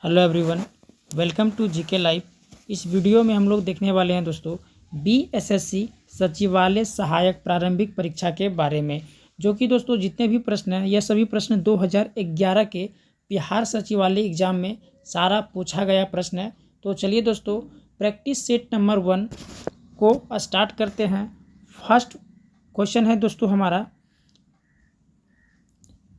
Hello everyone, welcome to GK live. इस video में हम लोग देखने वाले हैं दोस्तों बीएसएससी सचिवालय सहायक प्रारंभिक परीक्षा के बारे में, जो कि दोस्तों जितने भी प्रश्न हैं यह सभी प्रश्न 2011 के बिहार सचिवालय एग्जाम में सारा पूछा गया प्रश्न है। तो चलिए दोस्तों प्रैक्टिस सेट नंबर 1 को स्टार्ट करते हैं। फर्स्ट क्वेश्चन है दोस्तों हमारा,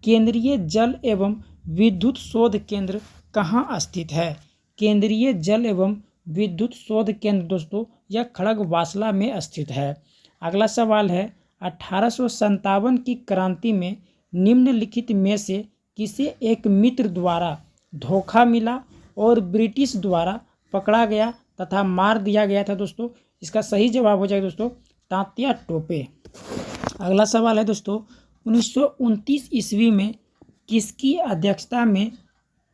केंद्रीय जल एवं विद्युत शोध केंद्र कहाँ स्थित है। केंद्रीय जल एवं विद्युत शोध केंद्र दोस्तों यह खड़गवासला में स्थित है। अगला सवाल है, 1857 की क्रांति में निम्नलिखित में से किसे एक मित्र द्वारा धोखा मिला और ब्रिटिश द्वारा पकड़ा गया तथा मार दिया गया था। दोस्तों इसका सही जवाब हो जाएगा दोस्तों तात्या टोपे। अगला सवाल है दोस्तों, 1929 ईस्वी में किसकी अध्यक्षता में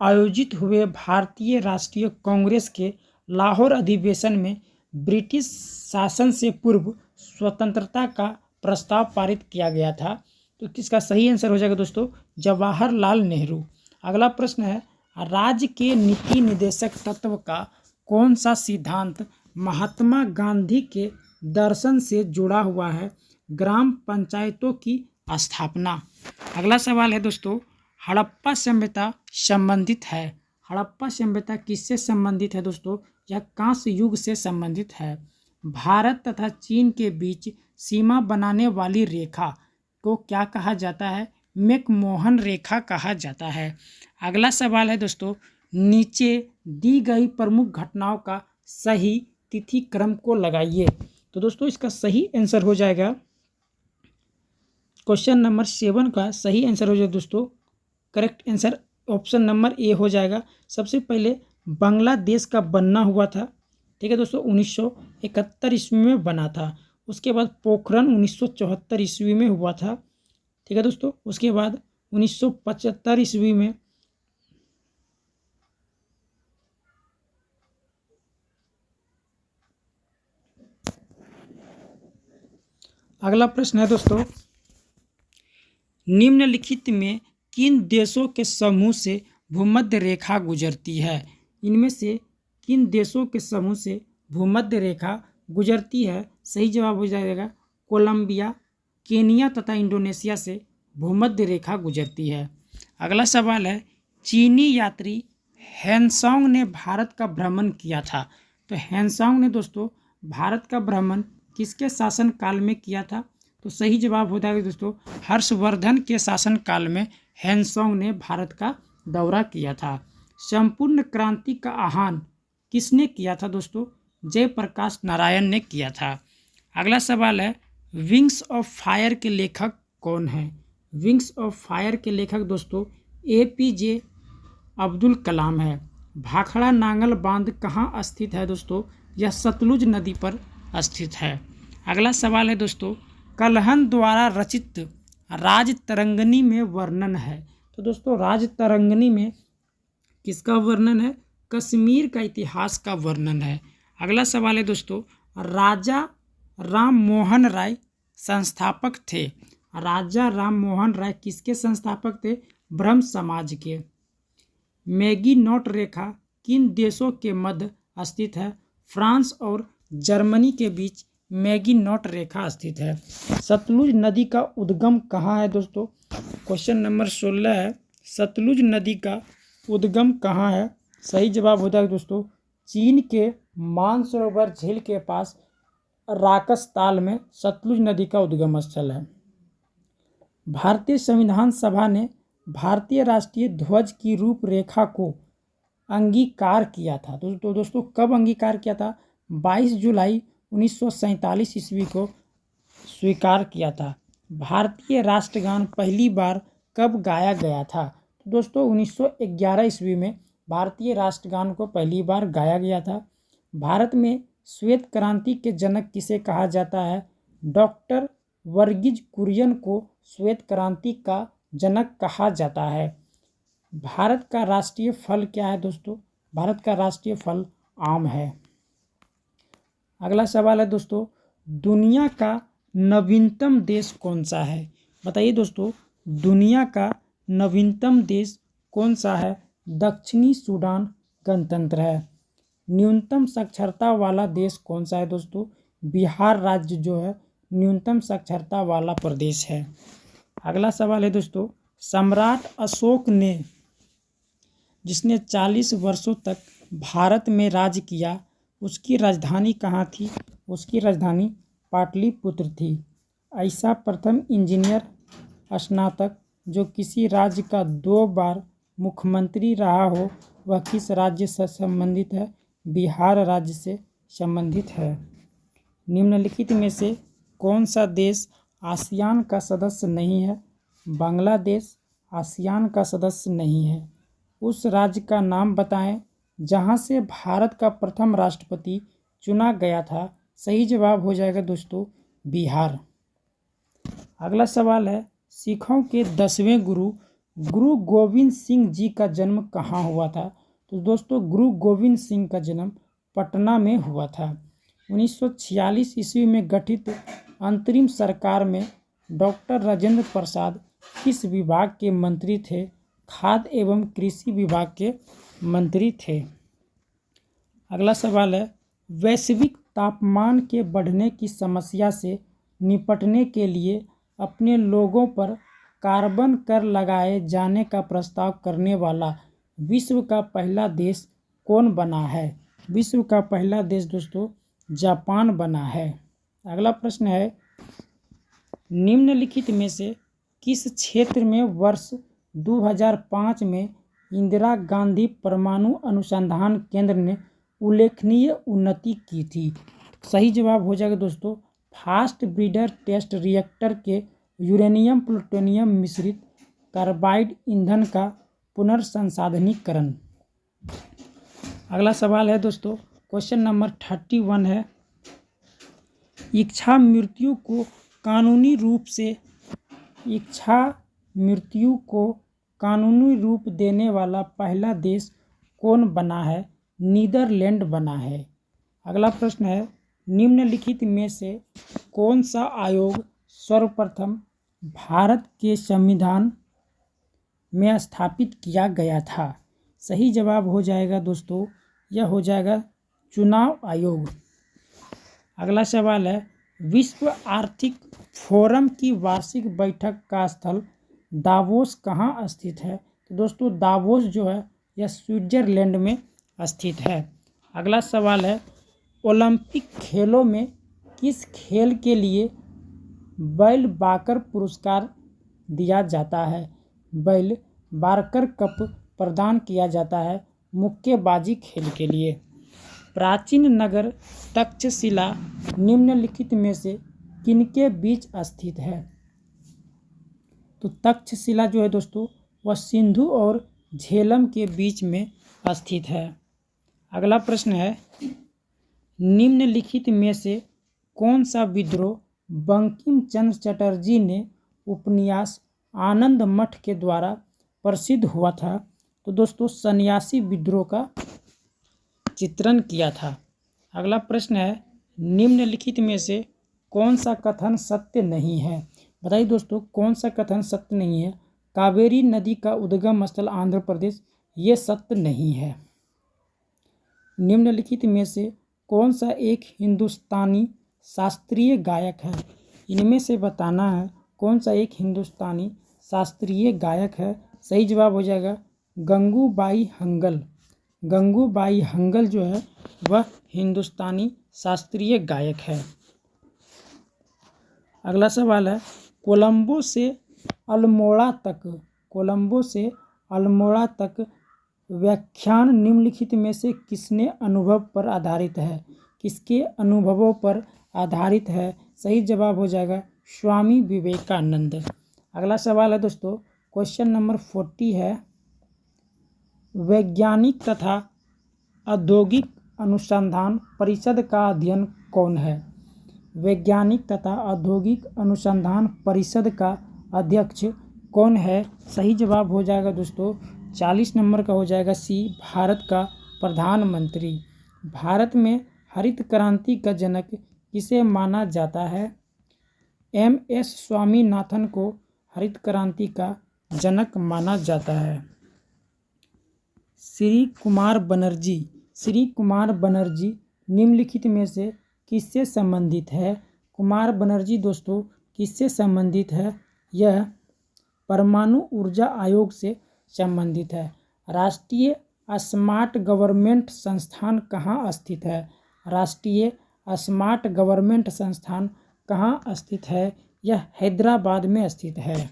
आयोजित हुए भारतीय राष्ट्रीय कांग्रेस के लाहौर अधिवेशन में ब्रिटिश शासन से पूर्व स्वतंत्रता का प्रस्ताव पारित किया गया था। तो किसका सही आंसर हो जाएगा दोस्तों जवाहरलाल नेहरू। अगला प्रश्न है, राज्य के नीति निर्देशक तत्व का कौन सा सिद्धांत महात्मा गांधी के दर्शन से जुड़ा हुआ है। ग्राम पंचायतों की स्थापना। अगला सवाल है दोस्तों, हड़प्पा सभ्यता संबंधित है। हड़प्पा सभ्यता किससे संबंधित है दोस्तों, यह कांस्य युग से संबंधित है। भारत तथा चीन के बीच सीमा बनाने वाली रेखा को क्या कहा जाता है, मैकमोहन रेखा कहा जाता है। अगला सवाल है दोस्तों, नीचे दी गई प्रमुख घटनाओं का सही तिथि क्रम को लगाइए। तो दोस्तों इसका सही आंसर हो जाएगा क्वेश्चन नंबर 7 का सही आंसर हो जाएगा दोस्तों, correct answer option number A हो जाएगा। सबसे पहले बांग्लादेश का बनना हुआ था, ठीक है दोस्तों, 1971 ईस्वी में बना था। उसके बाद पोखरण 1974 ईस्वी में हुआ था, ठीक है दोस्तों। उसके बाद 1975 ईस्वी में अगला प्रश्न है दोस्तों, निम्नलिखित में किन देशों के समूह से भूमध्य रेखा गुजरती है। इनमें से किन देशों के समूह से भूमध्य रेखा गुजरती है। सही जवाब हो जाएगा कोलंबिया, केनिया तथा इंडोनेशिया से भूमध्य रेखा गुजरती है। अगला सवाल है, चीनी यात्री हेनसोंग ने भारत का भ्रमण किया था। तो हेनसोंग ने दोस्तों भारत का भ्रमण किसके शासन काल में किया था। तो सही जवाब हो जाएगा दोस्तों हर्षवर्धन के शासन काल में हेनसोंग ने भारत का दौरा किया था। संपूर्ण क्रांति का आह्वान किसने किया था दोस्तों, जयप्रकाश नारायण ने किया था। अगला सवाल है, विंग्स ऑफ फायर के लेखक कौन हैं। विंग्स ऑफ फायर के लेखक दोस्तों एपीजे अब्दुल कलाम है। भाखड़ा नांगल बांध कहाँ स्थित है दोस्तों, यह सतलुज नदी पर स्थित है। अगला सवाल है दोस्तों, कल्हण द्वारा रचित राजतरंगिणी में वर्णन है। तो दोस्तों राजतरंगिणी में किसका वर्णन है, कश्मीर का इतिहास का वर्णन है। अगला सवाल है दोस्तों, राजा राम मोहन राय संस्थापक थे। राजा राम मोहन राय किसके संस्थापक थे, ब्रह्म समाज के। मैगीनॉट रेखा किन देशों के मध्य स्थित है, फ्रांस और जर्मनी के बीच मैगीनॉट रेखा स्थित है। सतलुज नदी का उद्गम कहाँ है दोस्तों, क्वेश्चन नंबर 16 है, सतलुज नदी का उद्गम कहाँ है। सही जवाब होता है दोस्तों चीन के मानसरोवर झील के पास राकसताल में सतलुज नदी का उद्गम स्थल है। भारतीय संविधान सभा ने भारतीय राष्ट्रीय ध्वज की रूपरेखा को अंगीकार किया था। तो दोस्तों कब अंगीकार किया था, 22 जुलाई 1947 ईस्वी को स्वीकार किया था। भारतीय राष्ट्रगान पहली बार कब गाया गया था। तो दोस्तों 1911 ईस्वी में भारतीय राष्ट्रगान को पहली बार गाया गया था। भारत में श्वेत क्रांति के जनक किसे कहा जाता है, डॉक्टर वर्गीज कुरियन को श्वेत क्रांति का जनक कहा जाता है। भारत का राष्ट्रीय फल क्या है दोस्तों, भारत का राष्ट्रीय फल आम है। अगला सवाल है दोस्तों, दुनिया का नवीनतम देश कौन सा है। बताइए दोस्तों दुनिया का नवीनतम देश कौन सा है। दक्षिणी सूडान, गणतंत्र है। न्यूनतम साक्षरता वाला देश कौन सा है दोस्तों? बिहार राज्य जो है न्यूनतम साक्षरता वाला प्रदेश है। अगला सवाल है दोस्तों, सम्राट अशोक ने जिसने 40 वर्षों तक भारत में राज किया, उसकी राजधानी कहाँ थी? उसकी राजधानी पाटलिपुत्र थी। ऐसा प्रथम इंजीनियर स्नातक जो किसी राज्य का 2 बार मुख्यमंत्री रहा हो, वह किस राज्य से संबंधित है? बिहार राज्य से संबंधित है। निम्नलिखित में से कौन सा देश आसियान का सदस्य नहीं है? बांग्लादेश आसियान का सदस्य नहीं है। उस राज्य का नाम बताएं जहां से भारत का प्रथम राष्ट्रपति चुना गया था। सही जवाब हो जाएगा दोस्तों बिहार। अगला सवाल है, सिखों के 10वें गुरु गुरु गोविंद सिंह जी का जन्म कहाँ हुआ था? तो दोस्तों गुरु गोविंद सिंह का जन्म पटना में हुआ था। 1946 ईस्वी में गठित अंतरिम सरकार में डॉक्टर राजेंद्र प्रसाद किस विभाग के मंत्री थे? खाद्य एवं कृषि विभाग के मंत्री थे। अगला सवाल है, वैश्विक तापमान के बढ़ने की समस्या से निपटने के लिए अपने लोगों पर कार्बन कर लगाए जाने का प्रस्ताव करने वाला विश्व का पहला देश कौन बना है? विश्व का पहला देश दोस्तों जापान बना है। अगला प्रश्न है, निम्नलिखित में से किस क्षेत्र में वर्ष 2005 में इंदिरा गांधी परमाणु अनुसंधान केंद्र ने उल्लेखनीय उन्नति की थी? सही जवाब हो जाएगा दोस्तों फास्ट ब्रीडर टेस्ट रिएक्टर के यूरेनियम प्लूटोनियम मिश्रित कार्बाइड ईंधन का पुनर्संसाधनीकरण। अगला सवाल है दोस्तों, क्वेश्चन नंबर 31 है, इच्छा मृत्यु को कानूनी रूप देने वाला पहला देश कौन बना है? नीदरलैंड बना है। अगला प्रश्न है, निम्नलिखित में से कौन सा आयोग सर्वप्रथम भारत के संविधान में स्थापित किया गया था? सही जवाब हो जाएगा दोस्तों, यह हो जाएगा चुनाव आयोग। अगला सवाल है, विश्व आर्थिक फोरम की वार्षिक बैठक का स्थल दावोस कहाँ स्थित है? तो दोस्तों दावोस जो है यह स्विट्जरलैंड में स्थित है। अगला सवाल है, ओलंपिक खेलों में किस खेल के लिए बैल बाकर पुरस्कार दिया जाता है? बैल बाकर कप प्रदान किया जाता है मुक्केबाजी खेल के लिए। प्राचीन नगर तक्षशिला निम्नलिखित में से किनके बीच स्थित है? तो तक्षशिला जो है दोस्तों वह सिंधु और झेलम के बीच में स्थित है। अगला प्रश्न है, निम्नलिखित में से कौन सा विद्रोह बंकिम चंद्र चटर्जी ने उपन्यास आनंद मठ के द्वारा प्रसिद्ध हुआ था? तो दोस्तों सन्यासी विद्रोह का चित्रण किया था। अगला प्रश्न है, निम्नलिखित में से कौन सा कथन सत्य नहीं है? बताइए दोस्तों कौन सा कथन सत्य नहीं है? कावेरी नदी का उद्गम स्थल आंध्र प्रदेश, ये सत्य नहीं है। निम्नलिखित में से कौन सा एक हिंदुस्तानी शास्त्रीय गायक है? इनमें से बताना है कौन सा एक हिंदुस्तानी शास्त्रीय गायक है। सही जवाब हो जाएगा गंगूबाई हंगल। गंगूबाई हंगल जो है वह हिंदुस्तानी शास्त्रीय गायक है। अगला सवाल है, कोलंबो से अल्मोड़ा तक व्याख्यान निम्नलिखित में से किसने अनुभव पर आधारित है? किसके अनुभवों पर आधारित है? सही जवाब हो जाएगा स्वामी विवेकानंद। अगला सवाल है दोस्तों, क्वेश्चन नंबर 40 है, वैज्ञानिक तथा औद्योगिक अनुसंधान परिषद का अध्ययन कौन है? वैज्ञानिक तथा औद्योगिक अनुसंधान परिषद का अध्यक्ष कौन है? सही जवाब हो जाएगा दोस्तों 40 नंबर का हो जाएगा सी, भारत का प्रधानमंत्री। भारत में हरित क्रांति का जनक किसे माना जाता है? MS स्वामीनाथन को हरित क्रांति का जनक माना जाता है। श्री कुमार बनर्जी निम्नलिखित में से किससे संबंधित है? कुमार बनर्जी दोस्तों किससे संबंधित है? यह परमाणु ऊर्जा आयोग से संबंधित है। राष्ट्रीय स्मार्ट गवर्नमेंट संस्थान कहाँ स्थित है? राष्ट्रीय स्मार्ट गवर्नमेंट संस्थान कहाँ स्थित है? यह हैदराबाद में स्थित है।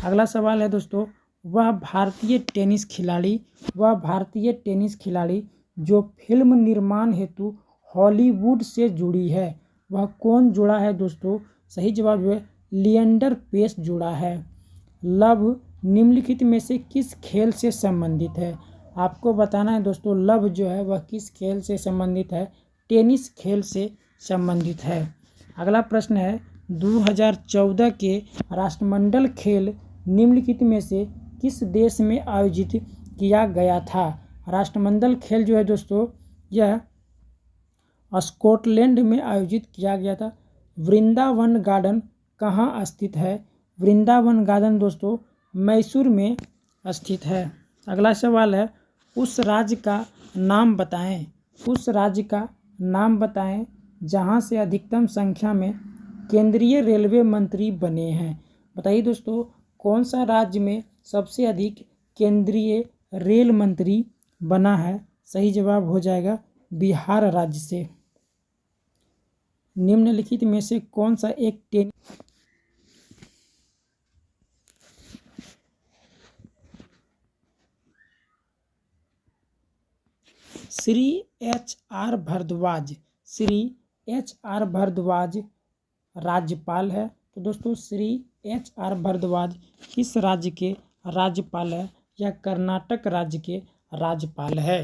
अगला सवाल है दोस्तों, वह भारतीय टेनिस खिलाड़ी जो फिल्म निर्माण हेतु हॉलीवुड से जुड़ी है, वह कौन जुड़ा है दोस्तों? सही जवाब है लिएंडर पेस जुड़ा है। लव निम्नलिखित में से किस खेल से संबंधित है? आपको बताना है दोस्तों, लव जो है वह किस खेल से संबंधित है? टेनिस खेल से संबंधित है। अगला प्रश्न है, 2014 के राष्ट्रमंडल खेल निम्नलिखित में से किस देश में आयोजित किया गया था? राष्ट्रमंडल खेल जो है दोस्तों यह स्कॉटलैंड में आयोजित किया गया था। वृंदावन गार्डन कहाँ स्थित है? वृंदावन गार्डन दोस्तों मैसूर में स्थित है। अगला सवाल है, उस राज्य का नाम बताएं जहां से अधिकतम संख्या में केंद्रीय रेलवे मंत्री बने हैं। बताइए दोस्तों, कौन सा राज्य में सबसे अधिक केंद्रीय रेल मंत्री बना है? सही जवाब हो जाएगा बिहार राज्य से। निम्नलिखित में से कौन सा एक श्री एच आर भारद्वाज राज्यपाल है। तो दोस्तों श्री एच आर भारद्वाज किस राज्य के राज्यपाल है? यह कर्नाटक राज्य के राज्यपाल है।